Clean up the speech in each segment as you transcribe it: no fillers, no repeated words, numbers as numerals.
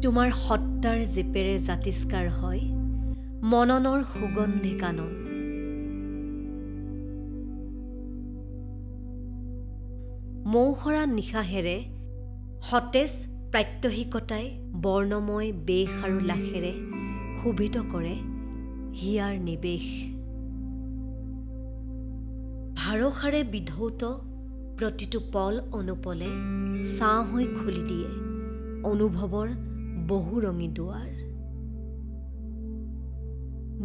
তোমাৰ সত্তাৰ জিপেৰে জাতিষ্কাৰ হয় মননৰ সুগন্ধি কানন। মৌসৰা নিশাহেৰে সতেজ প্ৰাত্যহিকতাই বৰ্ণময় বেশ আৰু লাখেৰে শোভিত কৰে হিয়াৰ নিবেশ। ভাৰসাৰে বিধৌত প্ৰতিটো পল অনুপলে ছাঁ হৈ খুলি দিয়ে অনুভৱৰ বহুৰঙী দুৱাৰ।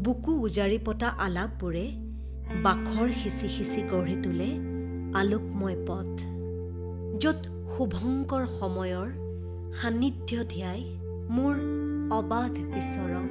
বুকু উজাৰি পতা আলাপবোৰে বাখৰ সিঁচি সিঁচি গঢ়ি তোলে আলোকময় পথ, য'ত শুভংকৰ সময়ৰ সান্নিধ্য ধ্যাই মোৰ অবাধ বিচৰণ।